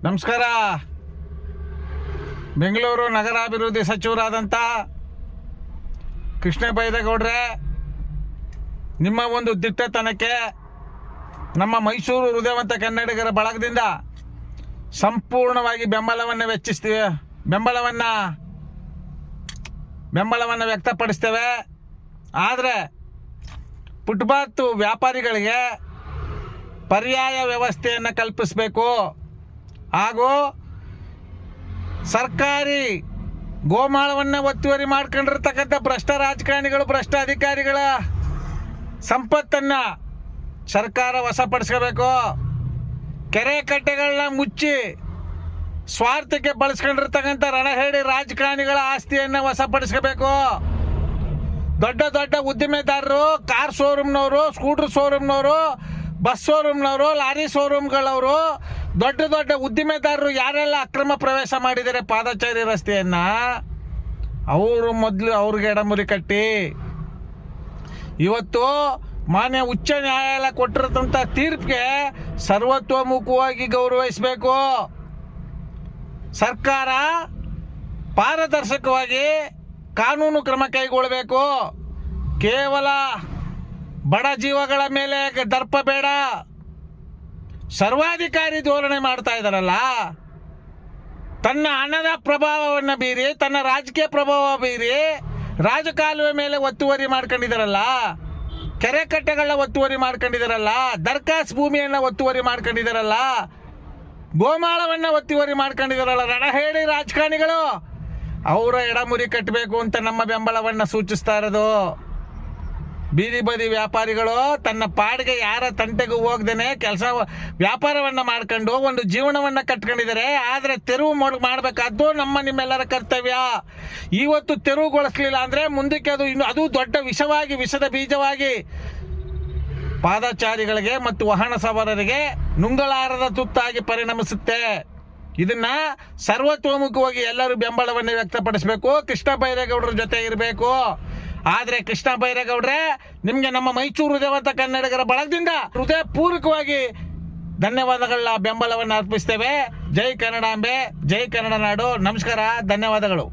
ನಮಸ್ಕಾರ. ಬೆಂಗಳೂರು ನಗರಾಭಿವೃದ್ಧಿ ಸಚಿವರಾದಂಥ ಕೃಷ್ಣ ಬೈರೇಗೌಡ್ರೆ, ನಿಮ್ಮ ಒಂದು ದಿಟ್ಟತನಕ್ಕೆ ನಮ್ಮ ಮೈಸೂರು ಹೃದಯವಂತ ಕನ್ನಡಿಗರ ಬಳಗದಿಂದ ಸಂಪೂರ್ಣವಾಗಿ ಬೆಂಬಲವನ್ನು ವ್ಯಕ್ತಪಡಿಸ್ತೇವೆ. ಆದರೆ ಫುಟ್ಪಾತ್ ವ್ಯಾಪಾರಿಗಳಿಗೆ ಪರ್ಯಾಯ ವ್ಯವಸ್ಥೆಯನ್ನು ಕಲ್ಪಿಸಬೇಕು ಹಾಗೂ ಸರ್ಕಾರಿ ಗೋಮಾಳವನ್ನು ಒತ್ತುವರಿ ಮಾಡ್ಕೊಂಡಿರ್ತಕ್ಕಂಥ ಭ್ರಷ್ಟ ರಾಜಕಾರಣಿಗಳು, ಭ್ರಷ್ಟ ಅಧಿಕಾರಿಗಳ ಸಂಪತ್ತನ್ನು ಸರ್ಕಾರ ವಶಪಡಿಸ್ಕೋಬೇಕು. ಕೆರೆ ಕಟ್ಟೆಗಳನ್ನ ಮುಚ್ಚಿ ಸ್ವಾರ್ಥಕ್ಕೆ ಬಳಸ್ಕೊಂಡಿರ್ತಕ್ಕಂಥ ರಣಹೇಡಿ ರಾಜಕಾರಣಿಗಳ ಆಸ್ತಿಯನ್ನು ವಶಪಡಿಸ್ಕೋಬೇಕು. ದೊಡ್ಡ ದೊಡ್ಡ ಉದ್ದಿಮೆದಾರರು, ಕಾರ್ ಶೋರೂಮ್ನವರು, ಸ್ಕೂಟರ್ ಶೋರೂಮ್ನವರು, ಬಸ್ ಶೋರೂಮ್ನವರು, ಲಾರಿ ಶೋರೂಮ್ಗಳವರು, ದೊಡ್ಡ ದೊಡ್ಡ ಉದ್ದಿಮೆದಾರರು ಯಾರೆಲ್ಲ ಅಕ್ರಮ ಪ್ರವೇಶ ಮಾಡಿದ್ದಾರೆ ಪಾದಚಾರಿ ರಸ್ತೆಯನ್ನು, ಅವರು ಮೊದಲು ಅವ್ರಿಗೆ ಎಡಮುರಿ ಕಟ್ಟಿ ಇವತ್ತು ಮಾನ್ಯ ಉಚ್ಚ ನ್ಯಾಯಾಲಯ ಕೊಟ್ಟಿರತಂಥ ತೀರ್ಪಿಗೆ ಸರ್ವತೋಮುಖವಾಗಿ ಗೌರವಿಸಬೇಕು. ಸರ್ಕಾರ ಪಾರದರ್ಶಕವಾಗಿ ಕಾನೂನು ಕ್ರಮ ಕೈಗೊಳ್ಳಬೇಕು. ಕೇವಲ ಬಡ ಜೀವಗಳ ಮೇಲೆ ದರ್ಪ ಬೇಡ. ಸರ್ವಾಧಿಕಾರಿ ಧೋರಣೆ ಮಾಡ್ತಾ ಇದ್ದಾರಲ್ಲ, ತನ್ನ ಹಣದ ಪ್ರಭಾವವನ್ನು ಬೀರಿ, ತನ್ನ ರಾಜಕೀಯ ಪ್ರಭಾವ ಬೀರಿ ರಾಜಕಾಲುವೆ ಮೇಲೆ ಒತ್ತುವರಿ ಮಾಡ್ಕೊಂಡಿದ್ದಾರಲ್ಲ, ಕೆರೆ ಕಟ್ಟೆಗಳನ್ನ ಒತ್ತುವರಿ ಮಾಡ್ಕೊಂಡಿದ್ದಾರಲ್ಲ, ದರ್ಖಾಸ್ ಭೂಮಿಯನ್ನು ಒತ್ತುವರಿ ಮಾಡ್ಕೊಂಡಿದ್ದಾರಲ್ಲ, ಗೋಮಾಳವನ್ನು ಒತ್ತುವರಿ ಮಾಡ್ಕೊಂಡಿದ್ದಾರಲ್ಲ ರಣಹೇಡಿ ರಾಜಕಾರಣಿಗಳು, ಅವರ ಎಡಮುರಿ ಕಟ್ಟಬೇಕು ಅಂತ ನಮ್ಮ ಬೆಂಬಲವನ್ನು ಸೂಚಿಸ್ತಾ ಇರೋದು. ಬೀದಿ ಬದಿ ವ್ಯಾಪಾರಿಗಳು ತನ್ನ ಪಾಡಿಗೆ ಯಾರ ತಂಟೆಗೂ ಹೋಗ್ದೇನೆ ವ್ಯಾಪಾರವನ್ನು ಮಾಡ್ಕೊಂಡು ಒಂದು ಜೀವನವನ್ನು ಕಟ್ಕೊಂಡಿದ್ದಾರೆ. ಆದರೆ ತೆರವು ಮಾಡಬೇಕಾದ್ದು ನಮ್ಮ ನಿಮ್ಮೆಲ್ಲರ ಕರ್ತವ್ಯ. ಇವತ್ತು ತೆರವುಗೊಳಿಸಲಿಲ್ಲ ಅಂದರೆ ಮುಂದಕ್ಕೆ ಅದು ದೊಡ್ಡ ವಿಷದ ಬೀಜವಾಗಿ ಪಾದಚಾರಿಗಳಿಗೆ ಮತ್ತು ವಾಹನ ಸವಾರರಿಗೆ ನುಂಗಲಾರದ ತುತ್ತಾಗಿ ಪರಿಣಮಿಸುತ್ತೆ. ಇದನ್ನ ಸರ್ವತೋಮುಖವಾಗಿ ಎಲ್ಲರೂ ಬೆಂಬಲವನ್ನು ವ್ಯಕ್ತಪಡಿಸಬೇಕು. ಕೃಷ್ಣ ಬೈರೇಗೌಡರ ಜೊತೆ ಇರಬೇಕು. ಆದರೆ ಕೃಷ್ಣ ಬೈರೇಗೌಡ್ರೆ, ನಿಮಗೆ ನಮ್ಮ ಮೈಸೂರು ಹೃದಯವಂತ ಕನ್ನಡಿಗರ ಬಳಗದಿಂದ ಹೃದಯಪೂರ್ವಕವಾಗಿ ಧನ್ಯವಾದಗಳ ಬೆಂಬಲವನ್ನು ಅರ್ಪಿಸ್ತೇವೆ. ಜೈ ಕನ್ನಡಾಂಬೆ, ಜೈ ಕನ್ನಡ ನಾಡು. ನಮಸ್ಕಾರ, ಧನ್ಯವಾದಗಳು.